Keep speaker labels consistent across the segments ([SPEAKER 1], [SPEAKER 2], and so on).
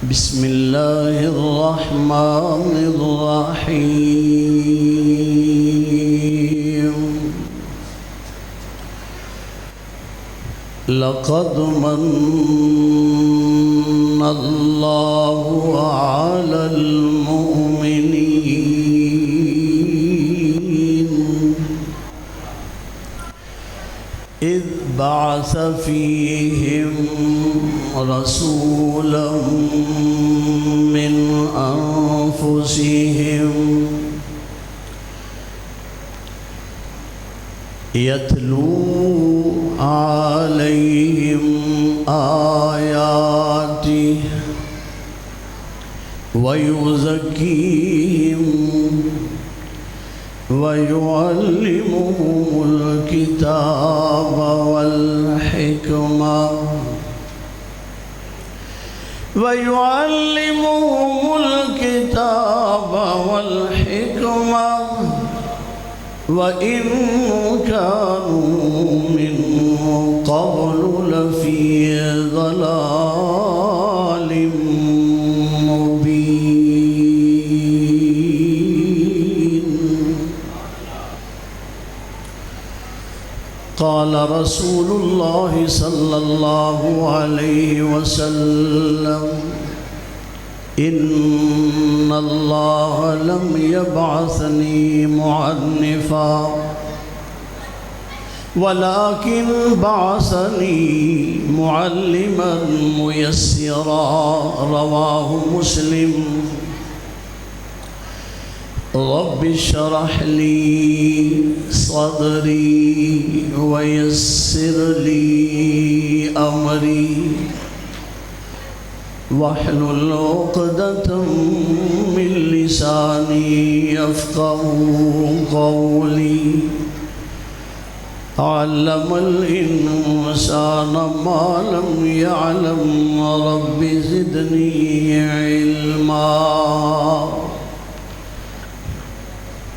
[SPEAKER 1] بسم اللہ الرحمن الرحیم لقد من اللہ علی المؤمنین اذ بعث فیہم رسولا من انفسہم یتلو علیہم آیاتہ ویزکیہم وَيُعَلِّمُهُمُ الْكِتَابَ وَالْحِكْمَةَ وَإِنْ كَانُوا مِنْ قَبْلُ لَفِي ضَلَالٍ قال رسول اللہ صلی اللہ علیہ وسلم ان اللہ لم یبعثنی معنفا ولكن بعثنی معلما میسرا رواہ مسلم رب اشرح لی صدری ویسر لی امری واحلل عقدۃ من لسانی یفقهوا قولی علم الانسان ما لم يعلم رب زدنی علما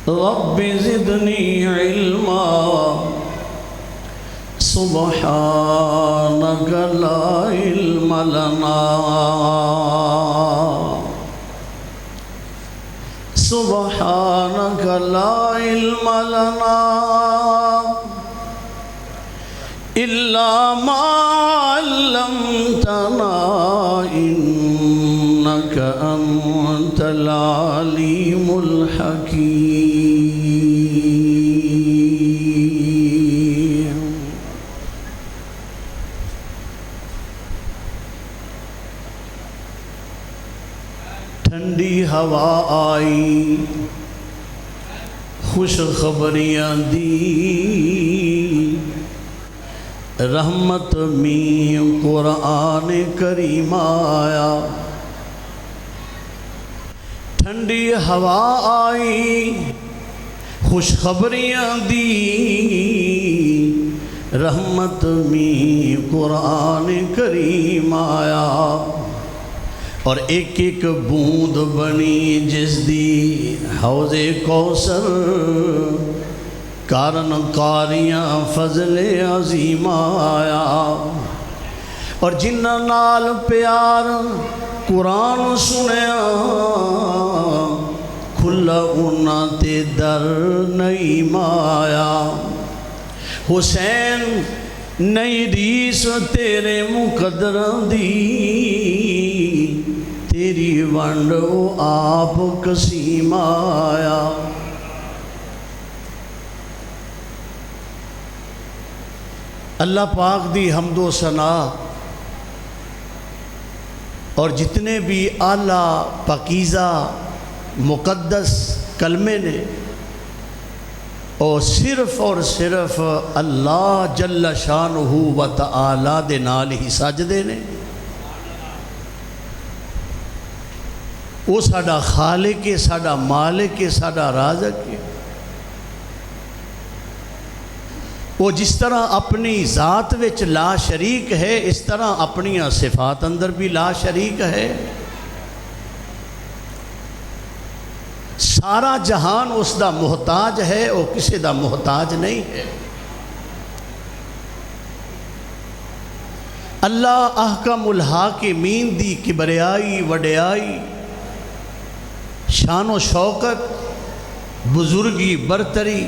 [SPEAKER 1] رب زدنی علما سبحانک لا علم لنا سبحانک لا علم لنا الا ما علمتنا انک انت العلیم الحکیم۔ ٹھنڈی ہوا آئی خوش خبریاں دی رحمت میں قرآن کریم آیا۔ ٹھنڈی ہوا آئی خوشخبریاں دی رحمت میں قرآن کریم آیا اور ایک ایک بوند بنی جس دی حوض کوثر کارن قاریاں فضل عظیم آیا اور جنہ نال پیار قرآن سنیا کھلا انہاں تے در نعیم آیا۔ حسین نئی ریس تیرے مقدراں دی تیری ونڈ آپ قسیم آیا۔ اللہ پاک دی حمد و ثنا اور جتنے بھی اعلیٰ پاکیزہ مقدس کلمے نے اور صرف اللہ جل شانہ و تعالی دے نال ہی سجدے نے۔ وہ ساڈا خالق ہے، ساڈا مالک ہے، ساڈا رازق ہے۔ وہ جس طرح اپنی ذات وچ لا شریک ہے اس طرح اپنی صفات اندر بھی لا شریک ہے۔ سارا جہان اس دا محتاج ہے، وہ کسی دا محتاج نہیں ہے۔ اللہ احکم الحاکمین دی کبریائی وڈیائی شان و شوکت بزرگی برتری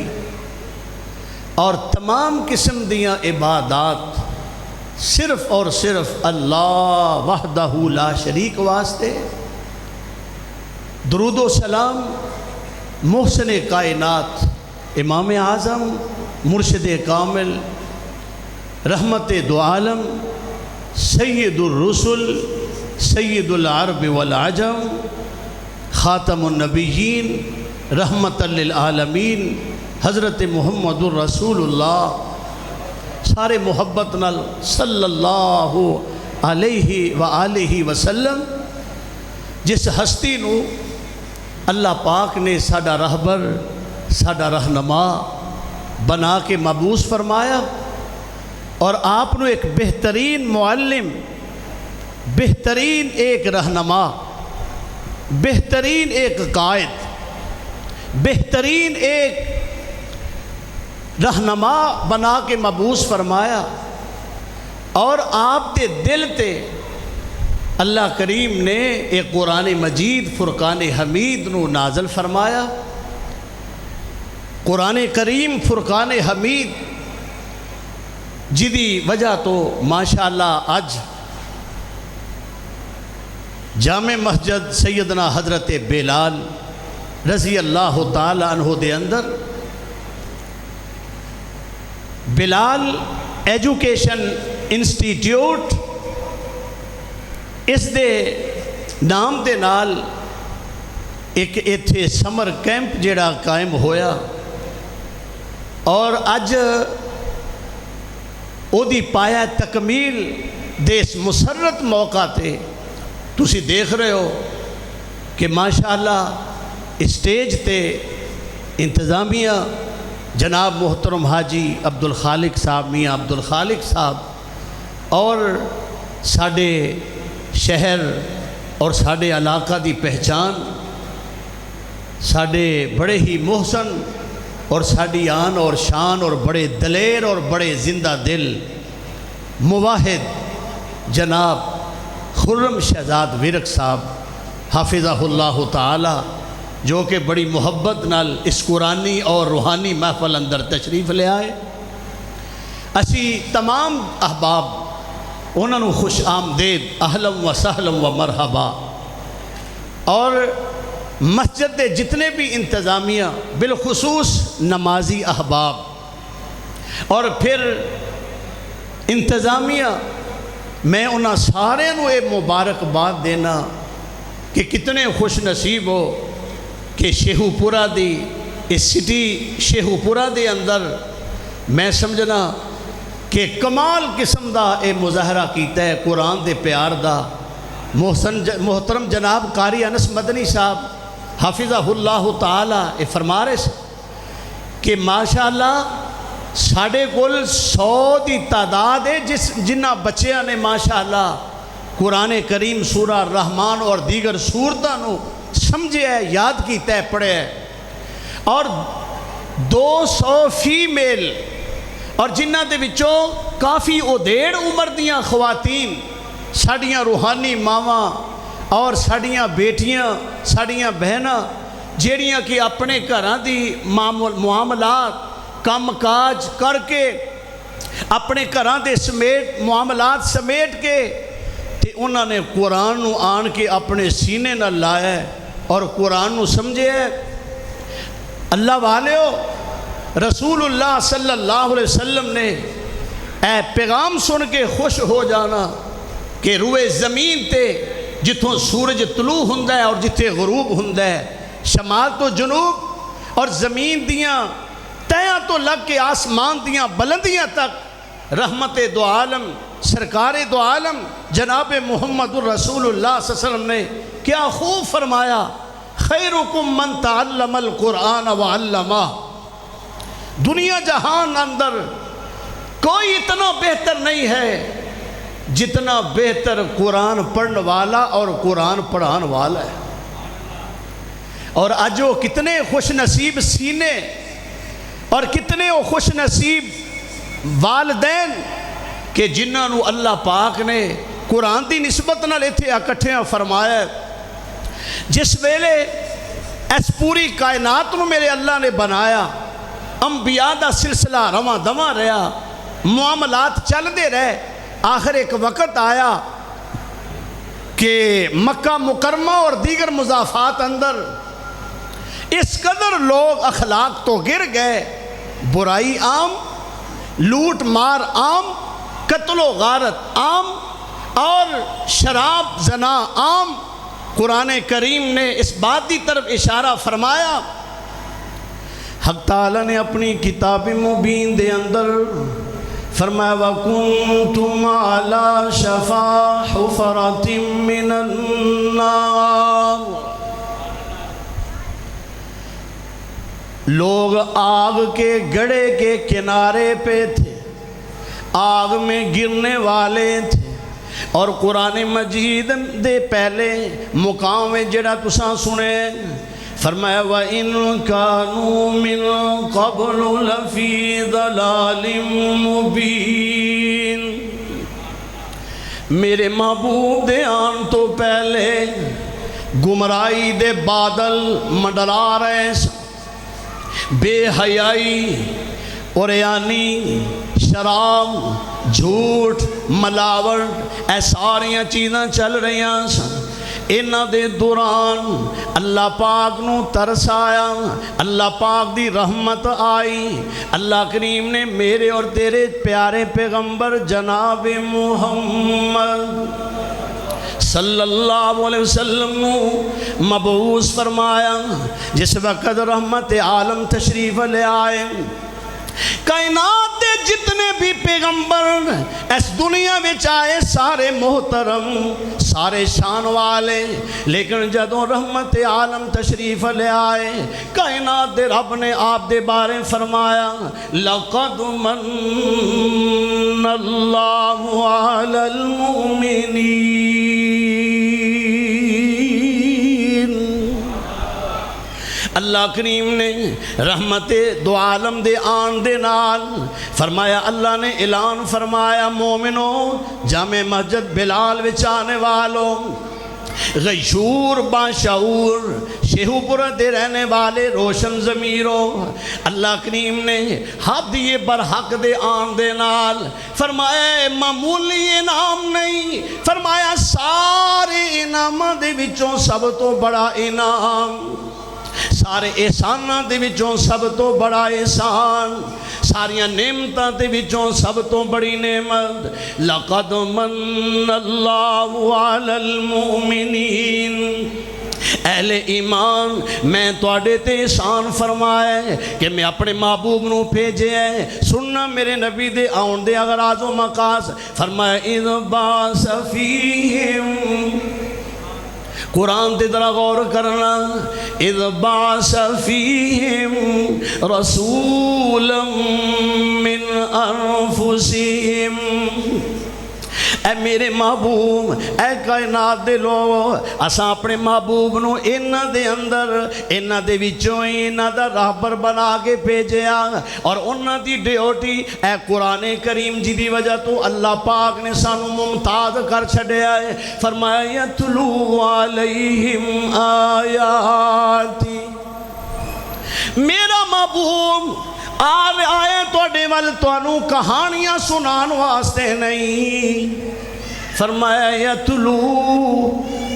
[SPEAKER 1] اور تمام قسم دیاں عبادات صرف اور صرف اللہ وحدہ لا شریک واسطے۔ درود و سلام محسن کائنات امام اعظم مرشد کامل رحمت دو عالم سید الرسل سید العرب والعجم خاتم النبیین رحمت للعالمین حضرت محمد الرسول اللہ سارے محبت نال صلی اللہ علیہ وآلہ وسلم، جس ہستی نو اللہ پاک نے ساڈا رہبر ساڈا رہنما بنا کے مبعوث فرمایا، اور آپ نو ایک بہترین معلم، بہترین ایک رہنما، بہترین ایک قائد، بہترین ایک رہنما بنا کے مبعوث فرمایا، اور آپ دے دل تے اللہ کریم نے ایک قرآن مجید فرقان حمید نو نازل فرمایا۔ قرآن کریم فرقان حمید جدی وجہ تو ماشاءاللہ اج جامع مسجد سیدنا حضرت بلال رضی اللہ تعالی عنہ دے اندر بلال ایجوکیشن انسٹیٹیوٹ اس دے نام دے نال ایک ایتھے سمر کیمپ جڑا قائم ہویا، اور اج او دی پایا تکمیل دے اس مسرت موقع تے تسی دیکھ رہے ہو کہ ماشاءاللہ اسٹیج تے انتظامیہ جناب محترم حاجی عبدالخالق صاحب میاں عبدالخالق صاحب اور ساڈے شہر اور ساڈے علاقہ دی پہچان ساڈے بڑے ہی محسن اور ساڈی آن اور شان اور بڑے دلیر اور بڑے زندہ دل مواحد جناب خرم شہزاد ورک صاحب حافظہ اللہ تعالی، جو کہ بڑی محبت نال اس قرآنی اور روحانی محفل اندر تشریف لے آئے۔ اسی تمام احباب انہوں نے خوش آمدید اہلم و سہلم و مرحبا، اور مسجد دے جتنے بھی انتظامیہ بالخصوص نمازی احباب، اور پھر انتظامیہ میں انہاں سارے نو اے مبارکباد دینا کہ کتنے خوش نصیب ہو کہ شیخو پورہ دی اس سٹی شیخو پورہ دے اندر میں سمجھنا کہ کمال قسم دا اے مظاہرہ کیتا ہے قرآن دے پیار دا۔ محترم جناب قاری انس مدنی صاحب حافظہ اللہ تعالی اے فرما رہے سے کہ ماشاءاللہ ساڑھے کل 100 دی تعداد ہے جنہ بچیاں نے ماشاءاللہ قرآن کریم سورہ الرحمن اور دیگر سورتاں نو سمجھے ہے، یاد کیتا ہے، پڑھے ہے، اور 200 فیمیل اور جنہ دے وچوں کافی ادھیڑ عمر دیاں خواتین ساڑیاں روحانی ماواں اور ساڑیاں بیٹیاں ساڑیاں بہناں جیڑیاں کہ اپنے گھراں دی معاملات کم کاج کر کے اپنے گھراں دے سمیٹ معاملات سمیٹ کے تے انہوں نے قرآن نو آن کے اپنے سینے نہ لایا ہے اور قرآن نو سمجھے ہے۔ اللہ والے ہو، رسول اللہ صلی اللہ علیہ وسلم نے اے پیغام سن کے خوش ہو جانا کہ روئے زمین تے جتوں سورج طلوع ہندہ ہے اور جتھے غروب ہندہ ہے، شمال تو جنوب اور زمین دیاں تیاں تو لگ کے آسمان دیاں بلندیاں تک رحمت دو عالم سرکار دو عالم جناب محمد الرسول اللہ صلی اللہ علیہ وسلم نے کیا خوب فرمایا، خیرکم من تعلم القرآن وعلمہ۔ دنیا جہان اندر کوئی اتنا بہتر نہیں ہے جتنا بہتر قرآن پڑھنے والا اور قرآن پڑھان والا ہے۔ اور آج وہ کتنے خوش نصیب سینے اور کتنے وہ خوش نصیب والدین کہ جنہاں نو اللہ پاک نے قرآن دی نسبت نال ایتھے اکٹھیاں فرمایا ہے۔ جس ویلے اس پوری کائنات نو میرے اللہ نے بنایا، انبیاء دا سلسلہ رواں دواں رہا، معاملات چل دے رہے، آخر ایک وقت آیا کہ مکہ مکرمہ اور دیگر مضافات اندر اس قدر لوگ اخلاق تو گر گئے، برائی عام، لوٹ مار عام، قتل و غارت عام اور شراب زنا عام۔ قرآن کریم نے اس بات کی طرف اشارہ فرمایا، حق تعالیٰ نے اپنی کتاب مبین دے اندر فرمایا وَكُنْتُمْ عَلَى شَفَا حُفْرَةٍ مِّنَ النَّارِ، لوگ آگ کے گڑھے کے کنارے پہ تھے، آگ میں گرنے والے تھے۔ اور قرآن مجید دے پہلے مقام میں جڑا تساں سنے فرمایا وَإِن كَانُوا مِن قَبْلُ لَفِي ضَلَالٍ مُبِينٍ، میرے محبوب دے آن تو پہلے گمراہی دے بادل منڈلا رہے سن، بے حیائی اوریانی، شراب، جھوٹ، ملاوٹ، اے ساریاں چیزاں چل رہی سن۔ انہاں دے دوران اللہ پاک نو ترس آیا، اللہ پاک دی رحمت آئی، اللہ کریم نے میرے اور تیرے پیارے پیغمبر جناب محمد صلی اللہ علیہ وسلم نو مبعوث فرمایا۔ جس وقت رحمت عالم تشریف لے آئے، کائنات دے جتنے بھی پیغمبر اس دنیا میں آئے سارے محترم، سارے شان والے، لیکن جدوں رحمت عالم تشریف لے آئے کائنات دے رب نے آپ دے بارے فرمایا لَقَدْ مَنَّ اللَّهُ عَلَى الْمُؤْمِنِينَ، اللہ کریم نے رحمت دو عالم دے آن دے نال فرمایا، اللہ نے اعلان فرمایا مومنو، جامع مسجد بلال وچ آنے والوں، غیور باشعور شیخو پورہ دے رہنے والے روشن ضمیروں، اللہ کریم نے حد یہ برحق دے آن دے نال فرمایا معمولی انعام نہیں، فرمایا سارے انعاماں دے وچوں سب تو بڑا انعام، سارے احساناں دے وچوں سب تو بڑا احسان، ساریاں نعمتاں دے وچوں سب تو بڑی نعمت لَقَدْ مَنَّ اللَّهُ عَلَى الْمُؤْمِنِينَ، اہل ایمان میں تواڈے تے احسان فرمایا ہے کہ میں اپنے محبوب نو بھیجے ہے۔ سننا میرے نبی دے آن دے اغراض و مقاصد، فرمایا اِذْ بَعَثَ فِيهِمْ، قرآن دے ذرا غور کرنا، اِذْ بَعَثَ فِيهِمْ رَسُولًا مِّنْ أَنفُسِهِمْ، اے میرے محبوب، اے کائنات دے لوگ، اساں اپنے محبوب نو انہاں دے اندر انہاں دے وچوں ہی انہاں دا راہبر بنا کے بھیجیا، اور انہاں دی ڈیوٹی اے قرآن کریم جی دی وجہ تو اللہ پاک نے سانو ممتاز کر چھڈیا ہے۔ فرمایا یتلو علیہم آیاتی، میرا محبوب آئے توڑے وال توانو کہانیاں سنان واسطے نہیں، فرمایا یتلو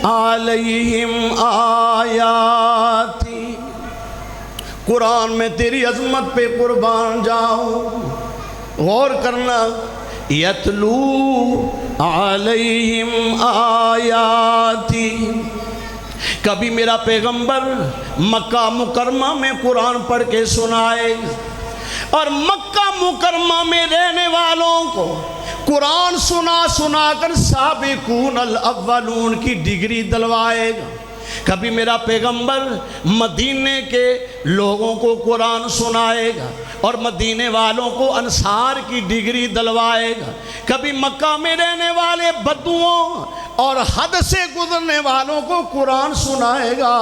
[SPEAKER 1] علیہم آیاتی، قرآن میں تیری عظمت پہ قربان جاؤں، غور کرنا، یتلو علیہم آیاتی، کبھی میرا پیغمبر مکہ مکرمہ میں قرآن پڑھ کے سنائے اور مکہ مکرمہ میں رہنے والوں کو قرآن سنا کر سابقون الاولون کی ڈگری دلوائے گا۔ کبھی میرا پیغمبر مدینے کے لوگوں کو قرآن سنائے گا اور مدینے والوں کو انصار کی ڈگری دلوائے گا۔ کبھی مکہ میں رہنے والے بدوؤں اور حد سے گزرنے والوں کو قرآن سنائے گا،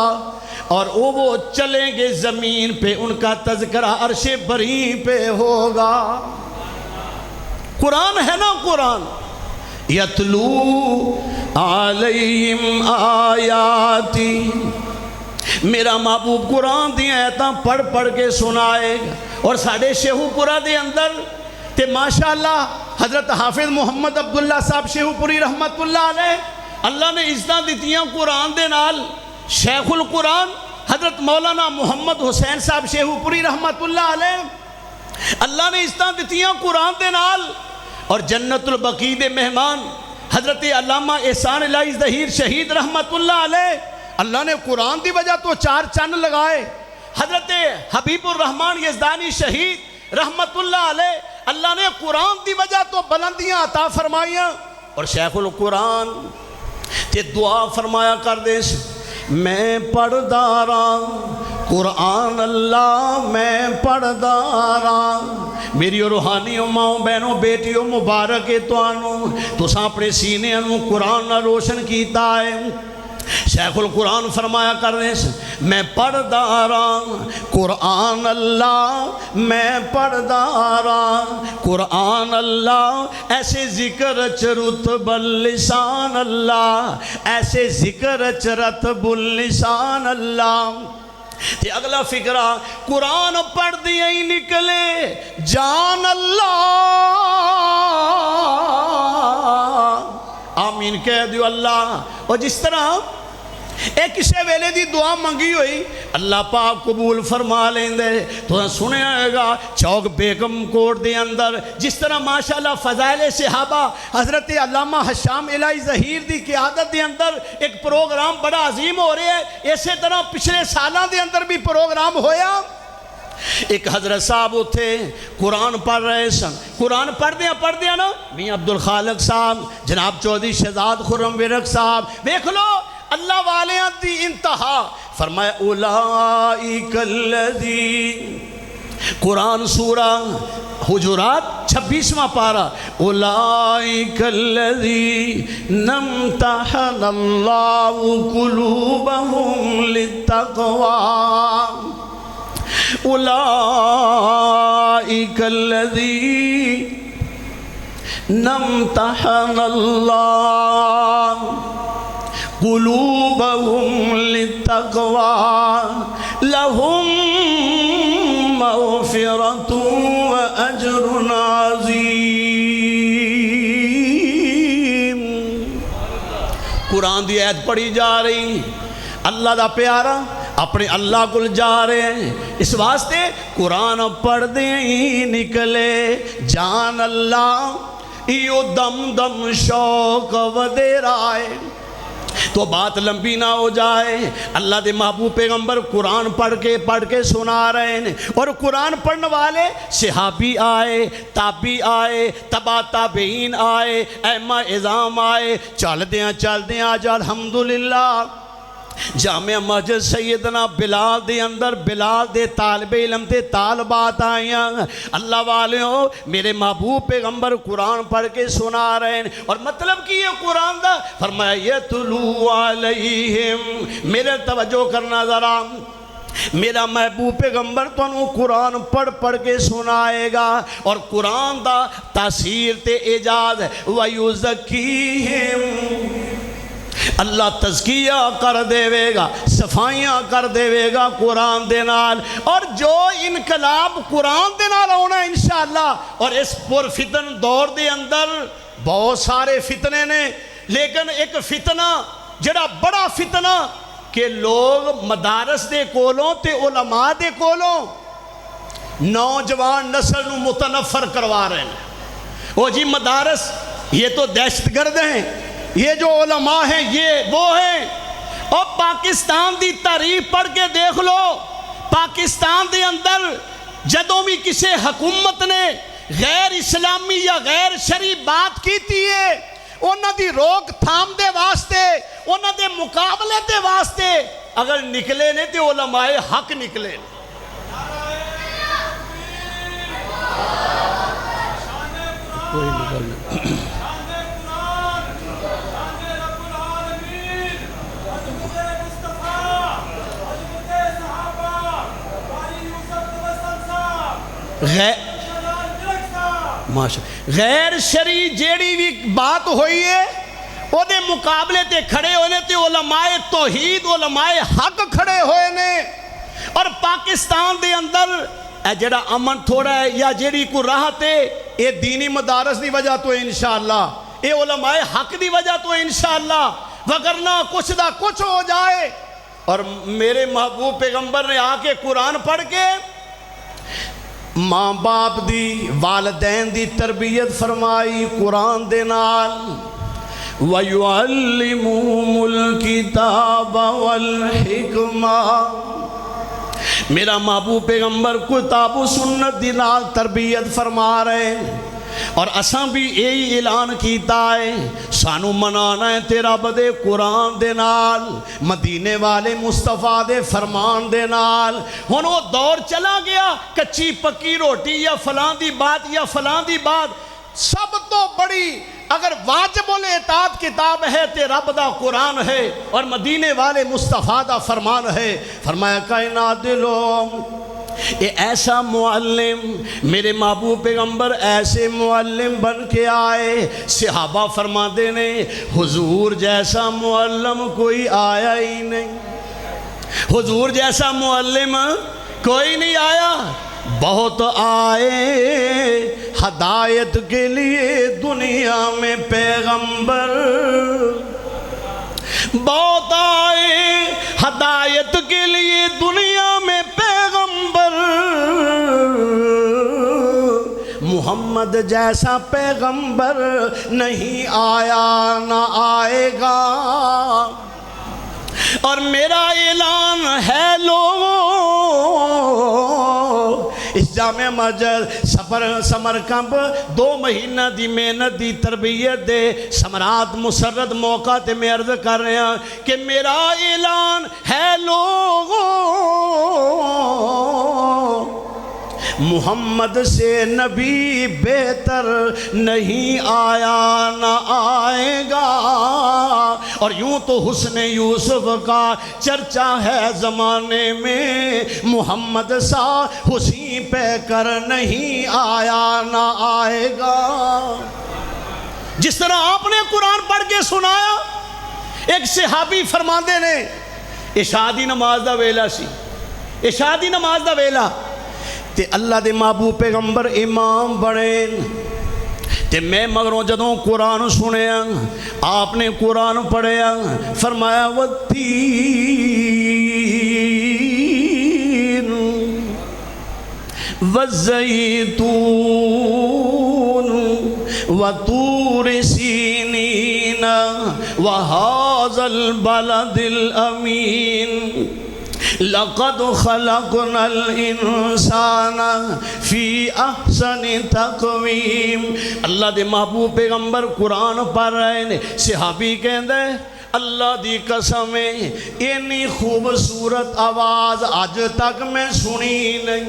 [SPEAKER 1] اور وہ چلیں گے زمین پہ، ان کا تذکرہ عرش بری پہ ہوگا۔ قرآن ہے نا قرآن. یتلو علیہم آیاتی، میرا محبوب قرآن دی آیتاں پڑھ پڑھ کے سنائے گا. اور ساڑھے شیخو پورا دے اندر تے ماشاءاللہ حضرت حافظ محمد عبداللہ صاحب شیخو پوری رحمت اللہ علیہ، اللہ نے عزتاں دیتیاں قرآن دے نال. شیخ القرآن حضرت مولانا محمد حسین صاحب شیخو پوری رحمت اللہ علیہ، اللہ نے عزتاں دیتیاں قرآن دے نال. اور جنت البقیع دے مہمان حضرت علامہ احسان الہی ظہیر شہید رحمت اللہ علیہ، اللہ نے قرآن دی وجہ تو 4 چند لگائے. حضرت حبیب الرحمن یزدانی شہید رحمت اللہ علیہ، اللہ نے قرآن دی وجہ تو بلندیاں عطا فرمائیاں. اور شیخ القرآن تے دعا فرمایا کر دے، میں پڑھداراں قرآن اللہ میں پڑھداراں. میری روحانی ماں بہنوں بیٹیوں مبارک تساں اپنے سینے انہوں قرآن نہ روشن کیتا ہے. شیخ القرآن فرمایا کر دے، میں پڑھداراں قرآن اللہ میں پڑھداراں قرآن اللہ، ایسے ذکر رتب اللسان اللہ، ایسے ذکر رتب اللسان اللہ. تے اگلا فکرہ، قرآن پڑھ دیا ہی نکلے جان اللہ. آمین کہہ دیو اللہ. اور جس طرح ایک کسے ویلے دی دعا منگی ہوئی اللہ پاک قبول فرما لیں دے. تو سنے آئے گا چوک بیگم کوٹ دے اندر جس طرح ماشاءاللہ فضائل صحابہ حضرت علامہ حشام الہی ظہیر دی قیادت دے اندر ایک پروگرام بڑا عظیم ہو رہے ہے. اسی طرح پچھلے سالہ دے اندر بھی پروگرام ہویا. ایک حضرت صاحب ہوتے قرآن پڑھ رہے سن. قرآن پڑھ دیا نا میاں عبدالخالق صاحب، جناب چودھری شہزاد خرم ورق صاحب، دیکھ لو اللہ والیاں دی انتہا. فرمایا اولائک الذی، قرآن سورہ حجرات 26واں پارہ، اولائک الذی امتحن اللہ قلوبہم للتقوی، اولئک الذی امتحن اللہ قلوبہم للتقوی لہم مغفرۃ واجر عظیم. قرآن دی آیت پڑھی جا رہی، اللہ دا پیارا اپنے اللہ کو جا رہے ہیں. اس واسطے قرآن پڑھ دیں ہی نکلے جان اللہ، ایو دم دم شوق ودے رائے. تو بات لمبی نہ ہو جائے، اللہ دے محبوب پیغمبر قرآن پڑھ کے سنا رہے ہیں. اور قرآن پڑھنے والے صحابی آئے، تابعی آئے، تبع تابعین آئے، ائمہ اعظام آئے. چل دیاں آج الحمدللہ جامعہ مسجد سیدنا بلال دے اندر بلال دے طالب علم تے طالبات آئیاں. اللہ والیوں میرے محبوب پیغمبر قرآن پڑھ کے سنا رہے ہیں. اور مطلب کی یہ قرآن دا فرمایا یتلو علیہم. میرے توجہ کرنا ذرا، میرا محبوب پیغمبر تو انہوں قرآن پڑھ کے سنائے گا. اور قرآن دا تاثیر تے اعجاز وَيُزَكِّيهِمْ، اللہ تزکیہ کر دے گا، صفائیاں کر دے گا قرآن دے نال. اور جو انقلاب قرآن دے نال ہونا انشاءاللہ. اور اس پر فتن دور دے اندر بہت سارے فتنے نے، لیکن ایک فتنہ جڑا بڑا فتنہ کہ لوگ مدارس دے کولوں تے علماء دے کولوں نوجوان نسل نو متنفر کروا رہے ہیں. وہ جی مدارس یہ تو دہشت گرد ہیں، یہ جو علماء ہیں یہ وہ ہیں. اور پاکستان دی تاریخ پڑھ کے دیکھ لو، پاکستان دے اندر جدوں بھی کسی حکومت نے غیر اسلامی یا غیر شرعی بات کیتی ہے، انہاں دی روک تھام دے واسطے، انہاں دے مقابلے دے واسطے اگر نکلے نے تو علماء حق نکلے. کوئی نکل ماشاء غیر شرعی جیڑی بھی بات ہوئی ہے وہ دے مقابلے تے کھڑے ہونے تے علماء توحید علماء حق کھڑے ہوئے نے. اور پاکستان دے اندر اے جڑا امن تھوڑا ہے یا جیڑی کو راحت ہے یہ دینی مدارس دی وجہ تو ہے انشاءاللہ, یہ علماء حق دی وجہ تو ہے انشاءاللہ, وگرنہ کچھ دا کچھ ہو جائے. اور میرے محبوب پیغمبر نے آ کے قرآن پڑھ کے ماں باپ دی والدین دی تربیت فرمائی قرآن دے نال. وَيُعَلِّمُهُمُ الْكِتَابَ وَالْحِكْمَةَ. میرا محبوب پیغمبر کتاب و سنت دی نال تربیت فرما رہے ہیں. اور اساں بھی یہی اعلان کیتا ہے سانو منانا ہے تیرا بدے قرآن دے نال مدینے والے مصطفیٰ دے فرمان دے نال. ہن وہ دور چلا گیا کچی پکی روٹی یا فلاں دی بات یا فلاں دی بات. سب تو بڑی اگر واجب الاطاعت کتاب ہے تے رب دا قرآن ہے اور مدینے والے مصطفیٰ دا فرمان ہے. فرمایا کائنات دے لوگ یہ ایسا معلم میرے محبوب پیغمبر ایسے معلم بن کے آئے. صحابہ فرماتے نے حضور جیسا معلم کوئی آیا ہی نہیں, حضور جیسا معلم کوئی نہیں آیا. بہت آئے ہدایت کے لیے دنیا میں پیغمبر, بہت آئے ہدایت کے لیے دنیا میں پیغمبر. محمد جیسا پیغمبر نہیں آیا نہ آئے گا. اور میرا اعلان ہے لوگوں اس جامع مسجد سمرکمب 2 مہینہ دی محنت دی تربیت دے سمرات مسرت موقع تے میں عرض کر رہے ہیں کہ میرا اعلان ہے لوگوں محمد سے نبی بہتر نہیں آیا نہ آئے گا. اور یوں تو حسن یوسف کا چرچا ہے زمانے میں, محمد سا حسین پہ کر نہیں آیا نہ آئے گا. جس طرح آپ نے قرآن پڑھ کے سنایا ایک صحابی فرماندے نے عشاء دی نماز دا ویلا سی, عشاء دی نماز دا ویلا تے اللہ دے محبوب پیغمبر امام بڑے تے میں مگروں جدوں قرآن سنیا آپ نے قرآن پڑھیا فرمایا والتین والزیتون وطور سینین وہذا البلد الامین لقد خلقنا الانسان فی احسن تقویم. اللہ دے محبوب پیغمبر قرآن پڑھ رہے ہیں. صحابی کہندے اللہ دی قسم ہے اتنی خوبصورت آواز آج تک میں سنی نہیں.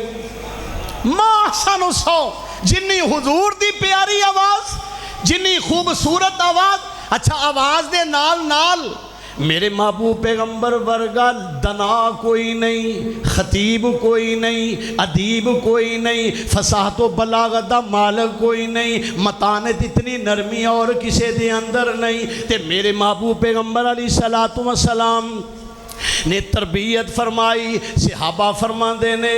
[SPEAKER 1] ما احسن سو جنی حضور دی پیاری آواز, جنی خوبصورت آواز. اچھا آواز دے نال نال میرے محبوب پیغمبر ورگا دنا کوئی نہیں, خطیب کوئی نہیں, ادیب کوئی نہیں, فصاحت و بلاغت دا مالک کوئی نہیں, متانت اتنی نرمی اور کسی دے اندر نہیں. تے میرے محبوب پیغمبر علیہ السلام نے تربیت فرمائی. صحابہ فرماندے نے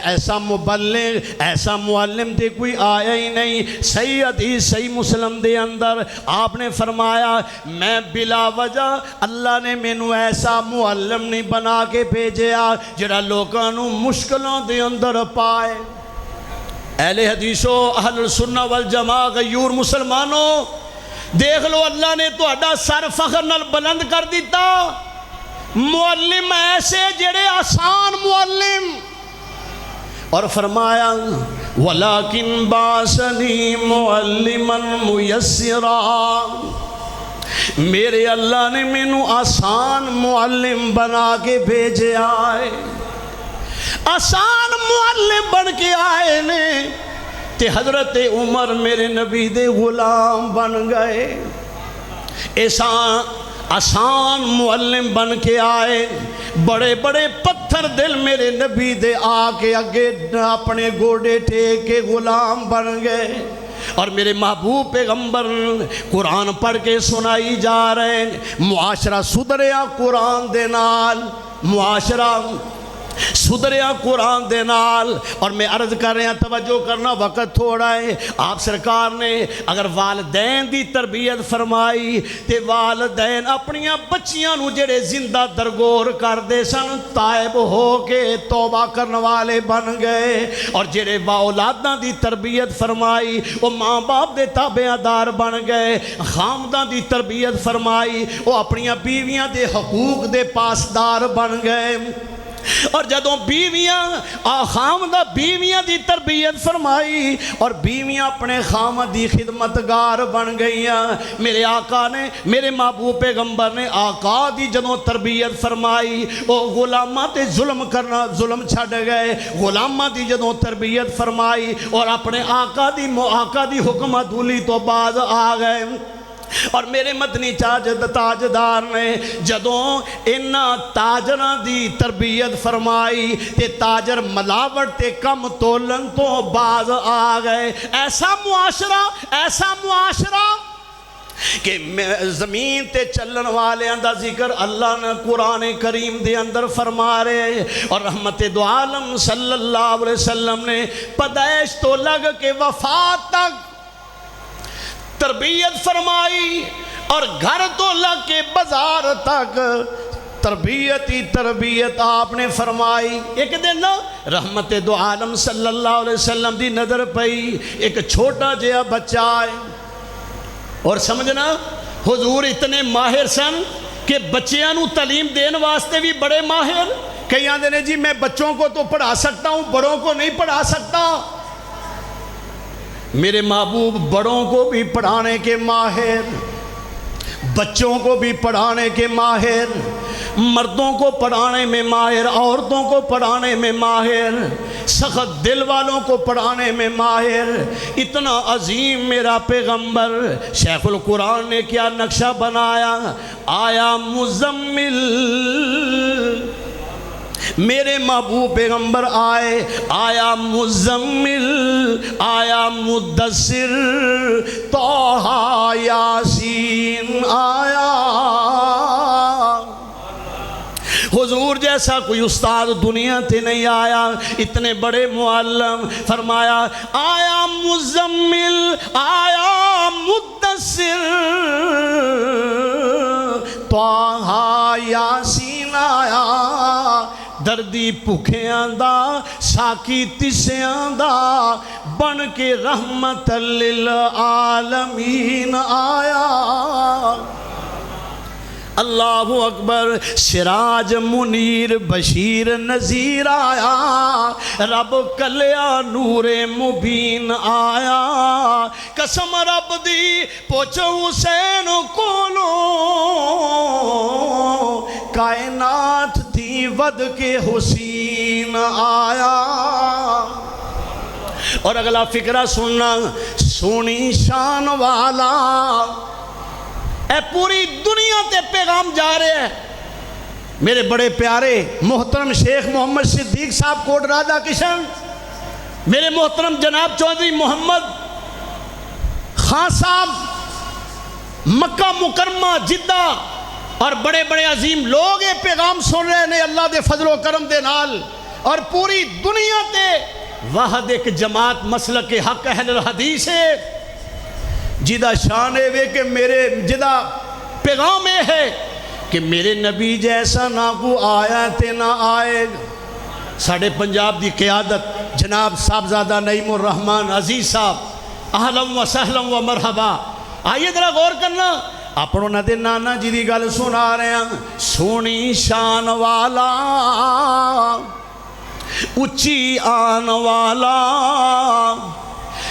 [SPEAKER 1] ایسا مبلغ ایسا معلم دے کوئی آیا ہی نہیں. صحیح حدیث صحیح مسلم دے اندر آپ نے فرمایا میں بلا وجہ اللہ نے مینوں ایسا معلم نہیں بنا کے بھیجیا جڑا لوکاں نوں مشکلوں دے اندر پائے. اہل حدیثو اہل سنہ والجماع غیور مسلمانوں دیکھ لو اللہ نے تہاڈا سر فخر نال بلند کر دیتا. معلم ایسے جڑے آسان معلم, اور فرمایا وَلَكِنْ بَعَثَنِي مُعَلِّمًا مُيَسِّرًا. میرے اللہ نے مینوں آسان معلم بنا کے بھیجے آئے, آسان معلم بن کے آئے نے. تے حضرت عمر میرے نبی دے غلام بن گئے. ایسا آسان معلم بن کے آئے. بڑے بڑے پتھر دل میرے نبی دے آ کے اگے اپنے گوڑے ٹیک کے غلام بن گئے. اور میرے محبوب پیغمبر قرآن پڑھ کے سنائی جا رہے ہیں، معاشرہ سدھریا قرآن دے نال، معاشرہ سدھریا قرآن دے نال۔ اور میں عرض کر رہا توجہ کرنا، وقت تھوڑا ہے۔ آپ سرکار نے اگر والدین دی تربیت فرمائی تے والدین اپنیاں بچیاں نو جڑے زندہ درگور کر دے سن تائب ہو کے توبہ کرنے والے بن گئے، اور جڑے اولاداں دی تربیت فرمائی وہ ماں باپ دے تابعدار بن گئے، خامداں دی تربیت فرمائی وہ اپنیاں بیویاں دے حقوق دے پاسدار بن گئے۔ اور جدوں بیویاں خامدہ بیویاں دی تربیت فرمائی اور بیویاں اپنے خامد دی خدمتگار بن گئیاں، میرے آقا نے، میرے محبوب پیغمبر نے آقا دی جدوں تربیت فرمائی وہ غلاماں تے ظلم کرنا ظلم چھڑ گئے، غلاماں دی جدوں تربیت فرمائی اور اپنے آقا دی حکم عدولی تو باز آ گئے۔ اور میرے مدنی تاجدار نے جدوں انہاں تاجراں دی تربیت فرمائی تے تاجر ملاوٹ تے کم تولن تو باز آ گئے۔ ایسا معاشرہ کہ زمین تے چلن والے دا ذکر اللہ نے قرآن کریم دے اندر فرما رہے، اور رحمت دو عالم صلی اللہ علیہ وسلم نے پیدائش تو لگ کے وفات تک تربیت فرمائی، اور گھر تو لگ کے بازار تک تربیت آپ نے فرمائی۔ ایک دن رحمت دو عالم صلی اللہ علیہ وسلم دی نظر پئی، ایک چھوٹا جہا بچہ ہے، اور سمجھنا حضور اتنے ماہر سن کہ بچیاں نو تعلیم دین واسطے بھی بڑے ماہر۔ کئی آندے نے جی میں بچوں کو تو پڑھا سکتا ہوں، بڑوں کو نہیں پڑھا سکتا۔ میرے محبوب بڑوں کو بھی پڑھانے کے ماہر، بچوں کو بھی پڑھانے کے ماہر، مردوں کو پڑھانے میں ماہر، عورتوں کو پڑھانے میں ماہر، سخت دل والوں کو پڑھانے میں ماہر۔ اتنا عظیم میرا پیغمبر شیخ القرآن نے کیا نقشہ بنایا، آیا مزمل، میرے محبوب پیغمبر آئے، آیا مزمل، آیا مدثر، طٰہٰ یاسین آیا۔ حضور جیسا کوئی استاد دنیا تے نہیں آیا، اتنے بڑے معلم۔ فرمایا آیا مزمل، آیا مدثر، طٰہٰ یاسین آیا۔ دردی بھکھیاں دا، ساکی تسیاں دا، بن کے رحمت للعالمین آیا۔ اللہ اکبر، سراج منیر بشیر نذیر آیا، رب کلیا نور مبین آیا۔ قسم رب دی پوچھ حسین کولو، کائنات تھی ود کے حسین آیا۔ اور اگلا فقرہ سننا، سونی شان والا، اے پوری دنیا تے پیغام جا رہے ہیں۔ میرے بڑے پیارے محترم شیخ محمد صدیق صاحب کوٹ راجہ کشن، میرے محترم جناب چودھری محمد خان صاحب مکہ مکرمہ جدہ، اور بڑے بڑے عظیم لوگ یہ پیغام سن رہے ہیں اللہ دے فضل و کرم دے نال، اور پوری دنیا تے واحد ایک جماعت مسلک حق اہل الحدیث ہے، جدہ شان ہے کہ میرے جدہ پیغام ہے کہ میرے نبی جیسا نہ کو آیا تے نہ آئے گا۔ ساڑھے پنجاب دی قیادت جناب صاحبزادہ نعیم الرحمن عزیز صاحب، اہلا و سہلا و مرحبا۔ آئیے ذرا غور کرنا، اپنوں نہ دے نانا جی دی گل سنا رہے ہیں۔ سونی شان والا، اچھی آن والا،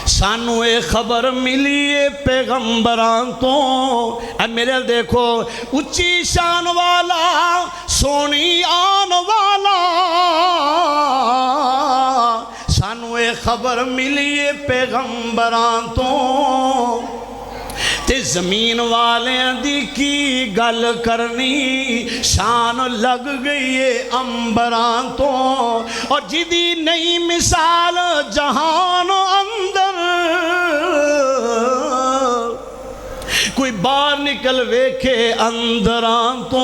[SPEAKER 1] سانو اے خبر ملی ہے پیغمبران تو، اے میرے دیکھو، اچھی شان والا، سونی آن والا، سانو اے خبر ملی ہے پیغمبران تو، تے زمین والیاں دی کی گل کرنی، شان لگ گئی ہے امبران تو، اور جدی نئی مثال جہان اندر، کوئی باہر نکل ویکھے اندران تو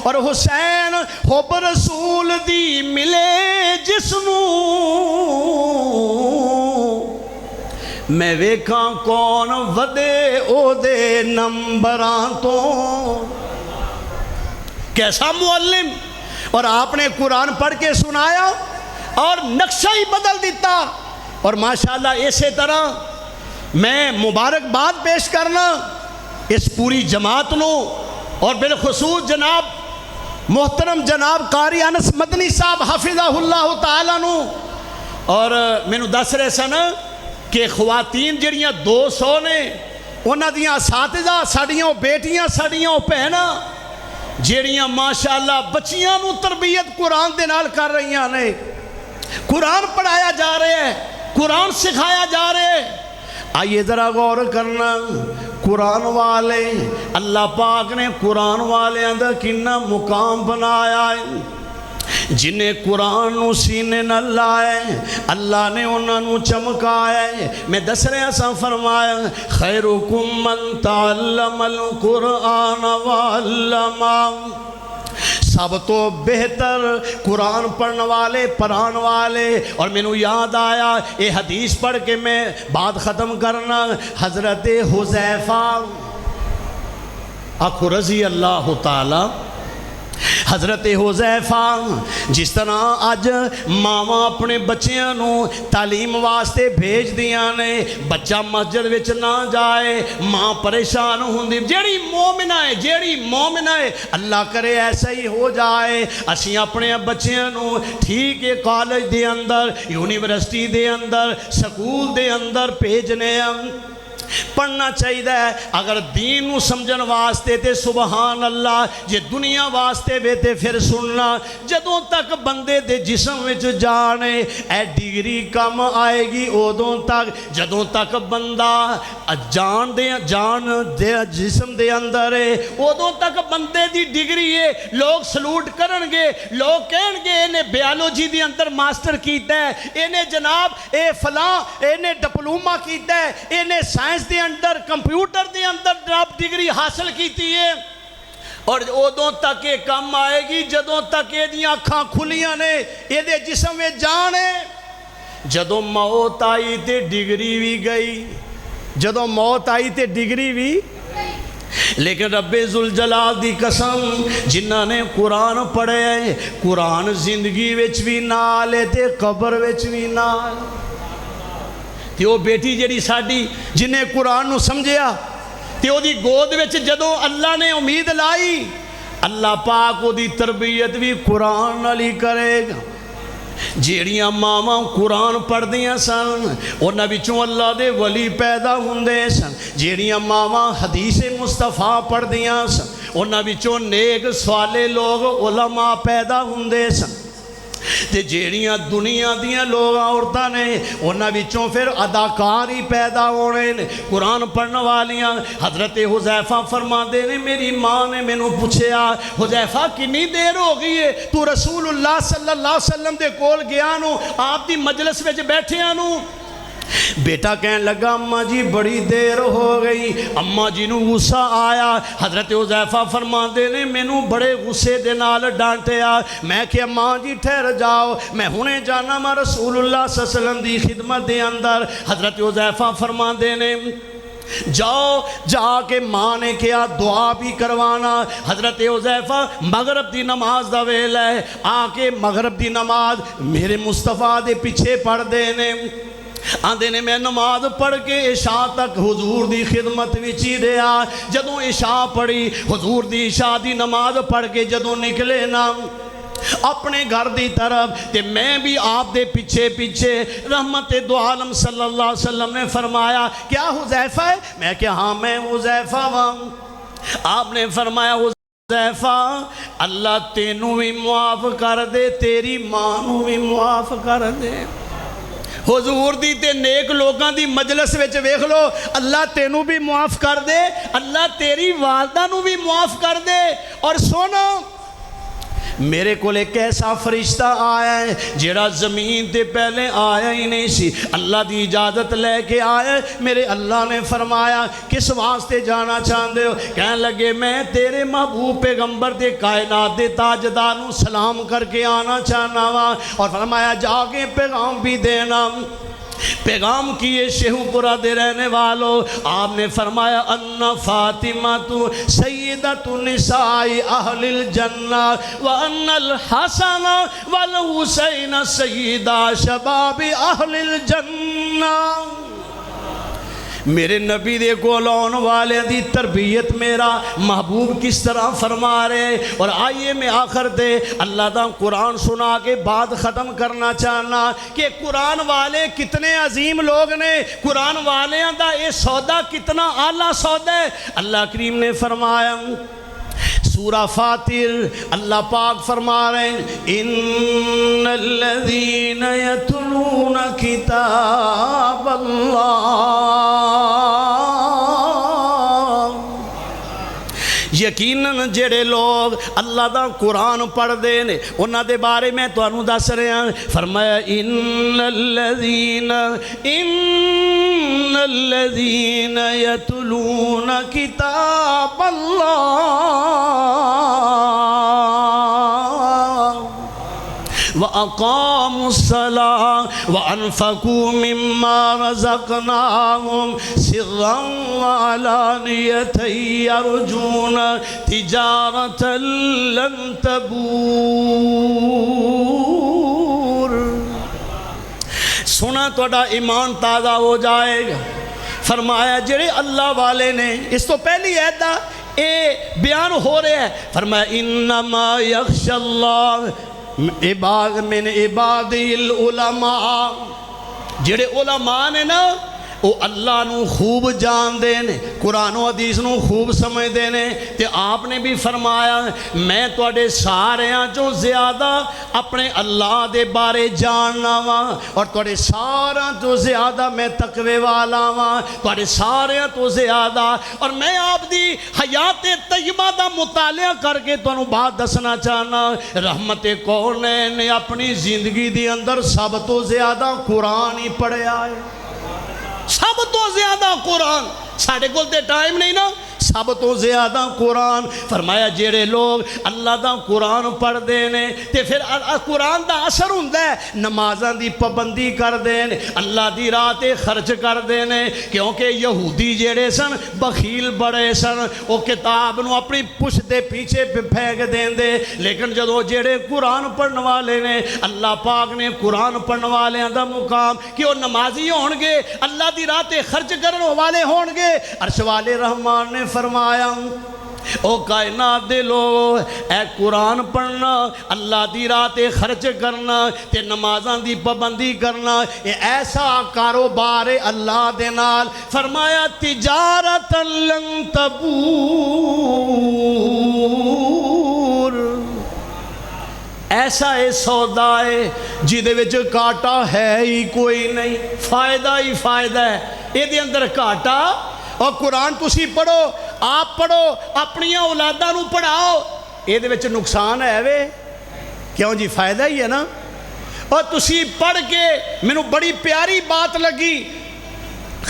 [SPEAKER 1] اور حسین حب رسول دی ملے جسنو میں ویکھاں کون ودے او دے نمبران تو کیسا معلم اور آپ نے قرآن پڑھ کے سنایا اور نقشہ ہی بدل دیتا اور ماشاءاللہ اسی طرح میں مبارکباد پیش کرنا اس پوری جماعت نو اور بالخصوص جناب محترم جناب قاری انس مدنی صاحب حفظہ اللہ تعالیٰ نو اور مینوں دس رہے سن کہ خواتین جڑیاں 200 نے انہاں دیاں اساتذہ ساڈیاں بیٹیاں ساڈیاں بہناں جڑیاں ماشاءاللہ بچیاں نو تربیت قرآن دے نال کر رہی نے قرآن پڑھایا جا رہے ہیں قرآن سکھایا جا رہے ہیں آئیے ذرا غور کرنا قرآن والے اللہ پاک نے قرآن والے اندر کنا مقام بنایا ہے جنہیں قرآن نو سینے نہ لائے اللہ نے انہاں نو چمکایا ہے میں دس رہا سا فرمایا خیرکم من تعلم القرآن وعلما سب تو بہتر قرآن پڑھنے والے پڑھان والے اور میں نو یاد آیا یہ حدیث پڑھ کے میں بات ختم کرنا حضرت حذیفہ آخو رضی اللہ تعالی حضرت حذیفہ جس طرح آج ماما اپنے بچیاں نو تعلیم واسطے بھیج دیاں نے بچہ مسجد وچ نہ جائے ماں پریشان ہوندی جیڑی مومنہ ہے اللہ کرے ایسا ہی ہو جائے اسی اپنے بچیاں نو ٹھیک ہے کالج دے اندر یونیورسٹی دے اندر سکول دے اندر بھیجنے پڑھنا چاہیے اگر دین نو سمجھن واسطے تے سبحان اللہ جے دنیا واسطے بے تے پھر سننا جدوں تک بندے دے جسم وچ جانے اے ڈگری کم آئے گی ادوں تک جدوں تک بندہ جان دے جسم دے اندر ہے ادوں تک بندے دی ڈگری ہے لوگ سلوٹ کرن گے لوگ کہن گے انہیں بیالوجی دی اندر ماسٹر کیتا ہے انہیں جناب اے فلاں انہیں ڈپلوما کیتا ہے انہیں سائنس دے اندر کمپیوٹر دے اندر ڈراپ ڈگری حاصل کیتی ہے اور ادوں تک یہ کم آئے گی جدوں تک یہ دیاں اکھاں کھلیاں نے یہ دے جسم میں جان ہے جدوں موت آئی تے ڈگری بھی گئی جدوں موت آئی تے ڈگری بھی لیکن رب ذوالجلال دی قسم جنہاں نے قرآن پڑھے قرآن زندگی وچ بھی نال ہے تے قبر وچ بھی نال تے وہ بیٹی جڑی ساڈی جنہیں قرآن نو سمجھیا تے وہ دی گود وچ جدوں اللہ نے امید لائی اللہ پاک وہ دی تربیت بھی قرآن علی کرے گا جیڑیاں ماما قرآن پڑھ دیاں سن انہاں وچوں اللہ دے ولی پیدا ہوندے سن جیڑیاں ماما حدیث مصطفیٰ پڑھ دیاں سن انہاں وچوں نیک صالح لوگ علماء پیدا ہوندے سن تے جیڑیاں دنیا دیاں لوگ عورتاں نے انہاں وچوں پھر اداکار ہی پیدا ہونے نے قرآن پڑھنے والیاں حضرت حذیفہ فرماندے نے میری ماں نے مینوں پوچھیا حذیفہ کتنی دیر ہو گئی ہے تو رسول اللہ صلی اللہ علیہ وسلم دے کول گیا نو آپ دی مجلس وچ بیٹھے نو بیٹا کہنے لگا اماں جی بڑی دیر ہو گئی اماں جی نو غصہ آیا حضرت حذیفہ فرماندے نے مینوں بڑے غصے دے نال ڈانٹیا میں کہ اماں جی ٹھہر جاؤ میں ہنے جانا میں رسول اللہ صلی اللہ علیہ وسلم دی خدمت دے اندر حضرت حذیفہ فرماندے نے جاؤ جا کے ماں نے کیا دعا بھی کروانا حضرت حذیفہ مغرب دی نماز دا ویلا ہے آ کے مغرب دی نماز میرے مصطفیٰ دے پیچھے پڑھ دینے آندے نے میں نماز پڑھ کے عشاء تک حضور دی خدمت وچی رہا جدوں عشاء پڑھی حضور دی عشاء دی نماز پڑھ کے جدوں نکلے نا اپنے گھر دی طرف تے میں بھی آپ دے پیچھے پیچھے رحمت دو عالم صلی اللہ علیہ وسلم نے فرمایا کیا حذیفہ ہے میں کہ ہاں میں حذیفہ ہوں آپ نے فرمایا حذیفہ اللہ تینوں بھی معاف کر دے تیری ماں نو بھی معاف کر دے حضور دی تے نیک لوگاں دی مجلس وچ ویکھ لو اللہ تینوں بھی معاف کر دے اللہ تیری والدہ نو بھی معاف کر دے اور سنو میرے کو ایک ایسا فرشتہ آیا ہے جڑا زمین تے پہلے آیا ہی نہیں سی، اللہ دی اجازت لے کے آیا ہے۔ میرے اللہ نے فرمایا کس واسطے جانا چاہتے ہو؟ کہنے لگے میں تیرے محبوب پیغمبر دے کائنات دے تاجدار نو سلام کر کے آنا چاہنا وا، اور فرمایا جا کے پیغام بھی دینا۔ پیغام کیے شیخو پورہ دے رہنے والوں، آپ نے فرمایا ان فاطمہ تو سیدۃ نساء اہل الجنہ وان الحسن والحسین سیدہ شباب اہل الجنہ۔ میرے نبی دے کول آن والے دی تربیت میرا محبوب کس طرح فرما رہے۔ اور آئیے میں آخر دے اللہ دا قرآن سنا کے بعد ختم کرنا چاہنا کہ قرآن والے کتنے عظیم لوگ نے، قرآن والے دا اے سودا کتنا اعلیٰ سودا ہے۔ اللہ کریم نے فرمایا سورہ فاتر، اللہ پاک فرما رہے ہیں ان الذین یتلون کتاب اللہ، یقیناً جڑے لوگ اللہ دا قرآن پڑھ دے نے انہاں دے بارے میں تانوں دس رہا ہوں۔ فرمایا ان الذین یتلون کتاب اللہ وَأَقَامُوا الصَّلَاةَ وَأَنفَقُوا مِمَّا رَزَقْنَاهُمْ سِرًّا وَعَلَانِيَةً يَرْجُونَ تِجَارَةً لَن تَبُورَ۔ سنا توڑا ایمان تازہ ہو جائے گا۔ فرمایا جڑے اللہ والے نے، اس تو پہلی ایدہ اے بیان ہو رہے ہیں، فرمایا انما یخشى اللہ عباد من عبادی العلماء، جڑے علماء نے نا وہ اللہ نو خوب جان دینے، قرآن و حدیث نو خوب سمجھ دینے۔ تے آپ نے بھی فرمایا میں توڑے ساریاں جو زیادہ اپنے اللہ دے بارے جاننا وا، اور توڑے ساریاں تو زیادہ میں تقوی والا وا، توڑے ساریاں تو زیادہ، اور میں آپ دی حیات طیبہ دا مطالعہ کر کے تانوں بات دسنا چاہنا۔ رحمت کونین نے اپنی زندگی دی اندر سب تو زیادہ قرآن ہی پڑھیا ہے، سب تو زیادہ قرآن۔ ساڑھے کول تے ٹائم نہیں نا، سب تو زیادہ قرآن۔ فرمایا جیڑے لوگ اللہ دا قرآن پڑھ دینے تے پھر قرآن دا اثر ہوندہ ہے، نمازاں دی پابندی کر دینے، اللہ دی راہ تے خرچ کر دینے۔ کیونکہ یہودی جیڑے سن بخیل بڑے سن، وہ کتاب نو اپنی پشت دے پیچھے پھینک دین دے، لیکن جدو جیڑے قرآن پڑھن والے نے، اللہ پاک نے قرآن پڑھن والے دا مقام کہ وہ نمازی ہون گے، اللہ دی راہ تے خرچ کرن والے ہون گے۔ عرش والے رحمان نے فرمایا او کائنات دے لوگ اے قرآن پڑھنا، اللہ دی راہ تے خرچ کرنا تے نمازاں دی پابندی کرنا، یہ ایسا کاروبار ہے اللہ دے نال۔ فرمایا تجارت لن تبور، ایسا ہے سودا ہے جیدے وچ کاٹا ہے ہی کوئی نہیں، فائدہ ہی فائدہ ہے، یہ دے اندر کاٹا۔ اور قرآن تسی پڑھو، آپ پڑھو، اپنی اولاداں نو پڑھاؤ، یہ دے وچ نقصان ہے وے کیوں جی؟ فائدہ ہی ہے نا۔ اور تسی پڑھ کے مینوں بڑی پیاری بات لگی،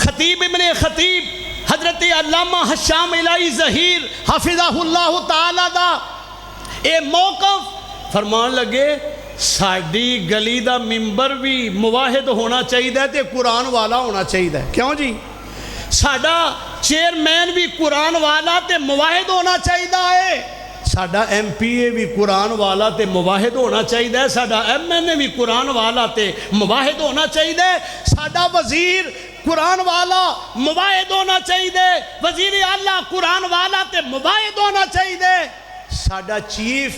[SPEAKER 1] خطیب ابن خطیب حضرت علامہ حشام الہی ظہیر حفظہ اللہ تعالی دا اے موقف فرمان لگے ساڑی گلی دا ممبر بھی مواحد ہونا چاہیے تے قرآن والا ہونا چاہیے۔ کیوں جی؟ ساڑا چیئرمین بھی قرآن والا تے مواحد ہونا چاہیے، ساڑا ایم پی اے بھی قرآن والا تے مواحد ہونا چاہیے، ساڑا ایم این اے بھی قرآن والا تے مواحد ہونا چاہیے، ساڑا وزیر قرآن والا مواحد ہونا چاہیے، وزیر اعلیٰ قرآن والا تے مواحد ہونا چاہیے، ساڑا چیف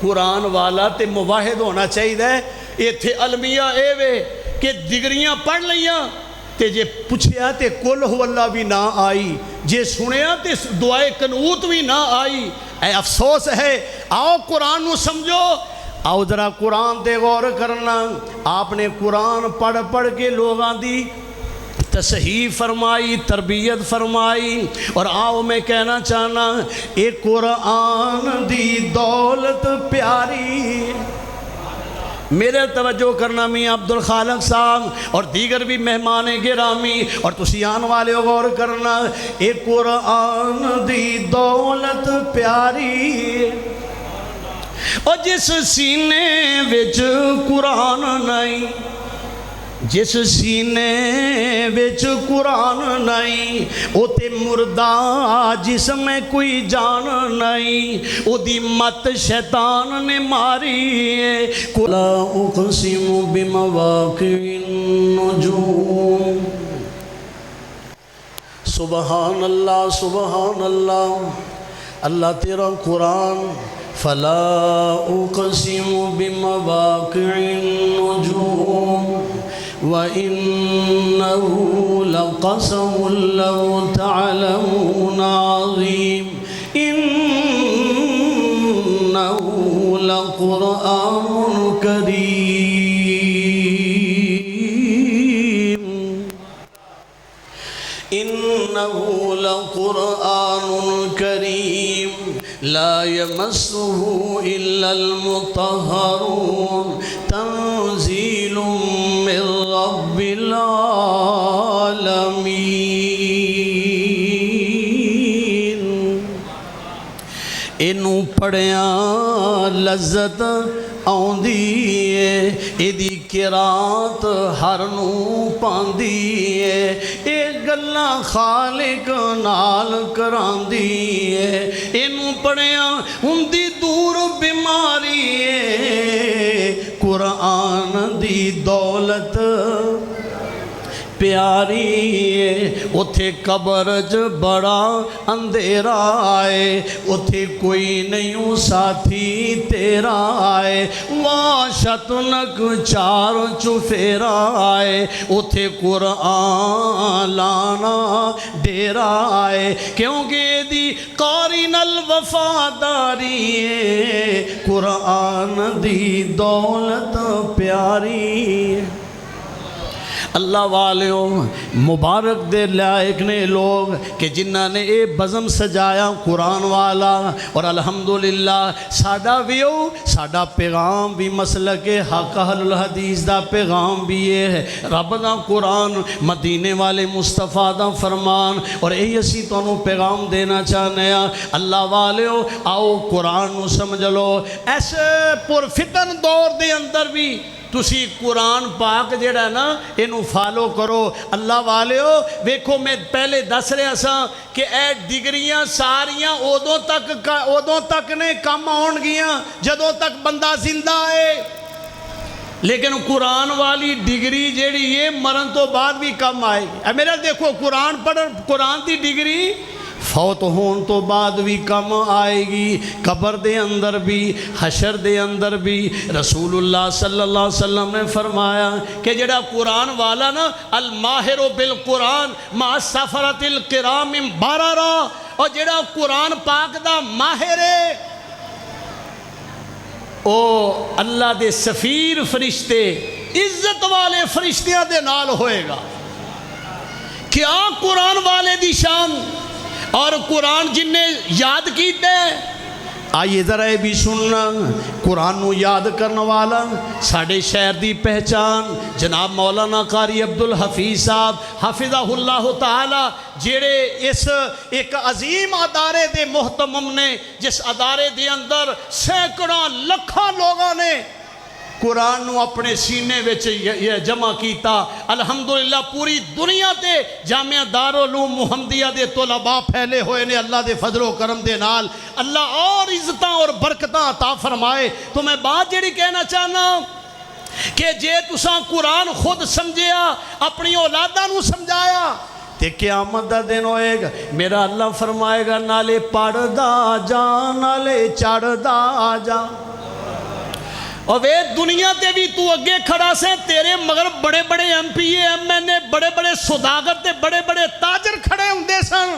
[SPEAKER 1] قرآن والا تے مواحد ہونا چاہیے۔ یہ تھے علمیہ اے وے کہ ڈگریاں پڑھ لیاں تے جے پوچھیا تے کل ہو اللہ بھی نہ آئی، جے سنیا تے دعائے قنوت بھی نہ آئی۔ اے افسوس ہے۔ آؤ قرآن نو سمجھو، آؤ ذرا قرآن دے غور کرنا۔ آپ نے قرآن پڑھ پڑھ کے لوگاں دی تصحیح فرمائی، تربیت فرمائی. اور آؤ میں کہنا چاہنا اے قرآن دی دولت پیاری. میرے توجہ کرنا میاں عبد الخالق صاحب اور دیگر بھی مہمان گرامی اور تسی آن والے غور کرنا اے قرآن دی دولت پیاری. اور جس سینے وچ قرآن نہیں، جس سینے وچ قرآن نہیں او تے مردہ جسم میں کوئی جان نہیں، او دی مت شیطان نے ماری ہے. لا اقسم بمواقع النجوم. سبحان اللہ سبحان اللہ. اللہ تیرا قرآن فلا اقسم بمواقع النجوم وَإِنَّهُ لَقَسَمٌ لَوْ تَعْلَمُونَ عَظِيمٌ إِنَّهُ لَقُرْآنٌ كَرِيمٌ إِنَّهُ لَقُرْآنٌ كَرِيمٌ لا يمسه إلا المطهرون تنزيل من رب العالمين. اینو پڑھیاں لذت آندی ہے، ایدی قرات ہر نو پاندی ہے، اے گلاں خالق نال کراندی ہے. اینو پڑھیاں ہوندی دور بیماری ہے، قرآن دی دولت پیاری ہے. اتھے قبر ج بڑا اندھیرا ہے، اتھے کوئی نہیں ساتھی تیرا ہے. واشت نک چار چفیرا ہے، اتھے قرآن لانا ڈیرا ہے. کیونکہ دی قارن الوفاداری ہے، قرآن دی دولت پیاری ہے. اللہ والیوں مبارک دے لائق نے لوگ کہ جنہاں نے اے بزم سجایا قرآن والا. اور الحمدللہ ساڈا ویو ساڈا پیغام بھی مسلک حق اہل الحدیث دا پیغام بھی یہ ہے. رب دا قرآن مدینے والے مصطفیٰ دا فرمان اور اے اسی تانوں پیغام دینا چاہنے ہیں. اللہ والیوں آؤ قرآن نو سمجھ لو. ایسے پرفتن دور دے اندر بھی تسی قرآن پاک جڑا نا انہوں فالو کرو. اللہ والیو ویکھو میں پہلے دس رہا سا کہ اے ڈگریاں ساریاں ادوں تک نے کم آن گیاں جدوں تک بندہ زندہ ہے، لیکن قرآن والی ڈگری جیڑی یہ مرن تو بعد بھی کم آئے گی. اے میرا دیکھو قرآن پڑھن قرآن دی ڈگری فوت ہون تو بعد بھی کم آئے گی، قبر دے اندر بھی حشر دے اندر بھی. رسول اللہ صلی اللہ علیہ وسلم نے فرمایا کہ جڑا قرآن والا نا الماہر بالقرآن مع سفرت الکرام بررا، اور جڑا قرآن پاک دا ماہر ہے او اللہ دے سفیر فرشتے عزت والے فرشتیاں دے نال ہوئے گا. کیا قرآن والے دی شان اور قرآن جن نے یاد کیتے. آئیے ذرا بھی سننا قرآن نو یاد کرنے والا ساڑھے شہر دی پہچان جناب مولانا قاری عبدالحفیظ صاحب حافظہ اللہ تعالی جیڑے اس ایک عظیم ادارے دے محتمم نے، جس ادارے دے اندر سینکڑوں لکھاں لوگوں نے قرآن نو اپنے سینے وچ جمع کیتا. الحمدللہ پوری دنیا تے جامعہ دارالعلوم محمدیہ دے طلباء پھیلے ہوئے نے اللہ دے فضل و کرم دے نال. اللہ اور عزتاں اور برکتاں عطا فرمائے. تو میں بات جڑی کہنا چاہنا کہ جے تساں قرآن خود سمجھیا اپنی اولاداں نو سمجھایا تے قیامت دا دن ہوئے گا. میرا اللہ فرمائے گا نالے پڑھ دا جا نالے چڑھ دا جا. اور وہ دنیا تے بھی تو اگے کھڑا سے تیرے مگر بڑے بڑے ایم پی ایم این اے بڑے بڑے صداقر تے بڑے بڑے تاجر کھڑے ہوں دے سن.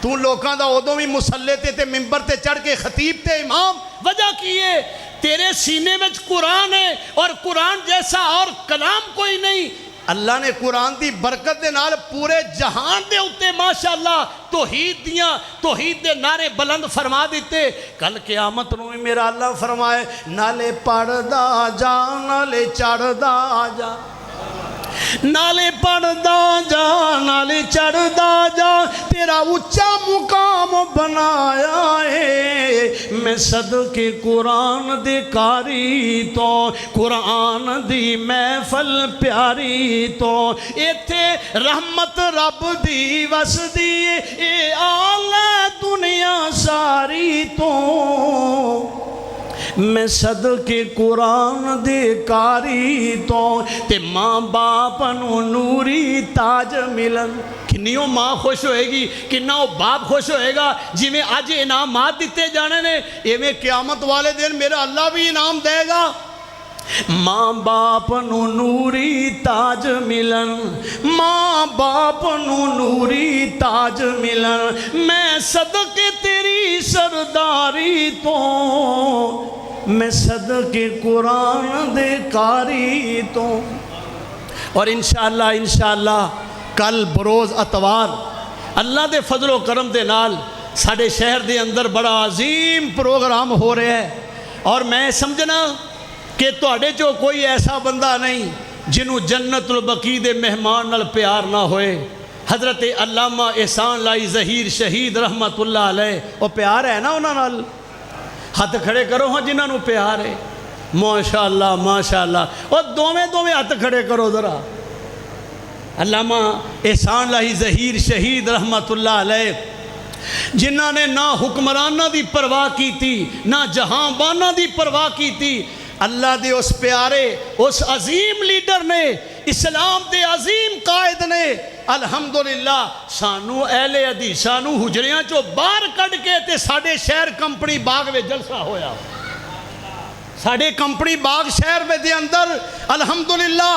[SPEAKER 1] تو لوکاں دا ادوں بھی مسلے تے ممبر تے چڑھ کے خطیب تے امام. وجہ کیے تیرے سینے میں قرآن ہے اور قرآن جیسا اور کلام کوئی نہیں. اللہ نے قرآن دی برکت دے نال پورے جہان دے اتے ماشاءاللہ توحید دے نعرے بلند فرما دیتے. کل قیامت نو میرا اللہ فرمائے نالے پڑھدا جا نالے چڑھدا جا, نالے پڑھدا جا نالے چڑھدا جا, تیرا اچا مقام بنایا ہے میں صدقے قرآن دے کاری تو, قرآن دی محفل پیاری تو, ایتھے رحمت رب دی وسدی اے آلہ دنیا ساری تو, میں صدقے قرآن دے کاری تو, تے ماں باپ نو نوری تاج ملن. کنیوں ماں خوش ہوئے گی, کنہ وہ باپ خوش ہوئے گا. جی میں آج انعامات دیتے جانے نے ایویں قیامت والے دن میرا اللہ بھی انعام دے گا. ماں باپ نو نوری تاج ملن, ماں باپ نو نوری تاج ملن, میں صدقے تیری سرداری تو, میں صدقے قرآن دے کاری تو. اور انشاءاللہ کل بروز اتوار اللہ دے فضل و کرم دے نال ساڑھے شہر دے اندر بڑا عظیم پروگرام ہو رہا ہے. اور میں سمجھنا کہ توڑے جو کوئی ایسا بندہ نہیں جنہوں جنت البقیع دے مہمان نال پیار نہ ہوئے. حضرت علامہ احسان لائی ظہیر شہید رحمت اللہ علیہ, وہ پیار ہے نا انہاں نال؟ ہاتھ کھڑے کرو ہاں جنہاں نو پیار ہے. ماشاءاللہ ماشاءاللہ, اور دوویں ہاتھ کھڑے کرو ذرا. علامہ احسان لائی ظہیر شہید رحمت اللہ علیہ جنہاں نے نہ حکمرانہ دی پرواہ کی تھی نہ جہاں بانہ دی پرواہ کی تھی. اللہ دے اس پیارے اس عظیم لیڈر نے, اسلام دے عظیم قائد نے الحمدللہ سانو اہل حدیث سانو حجریاں چو باہر کڑ کے تے ساڑھے شہر کمپنی باغ میں جلسہ ہویا. ساڑھے کمپنی باغ شہر میں دے اندر الحمدللہ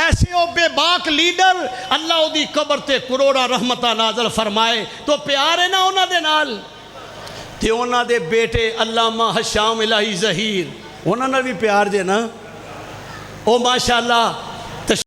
[SPEAKER 1] ایسے او بے باک لیڈر اللہ دی قبر تے کروڑا رحمتہ نازل فرمائے. تو پیارے نا انہاں دے نال. تے انہاں دے بیٹے علامہ حشام الہی ظہیر انہاں نے بھی پیار دے نا. او ماشاءاللہ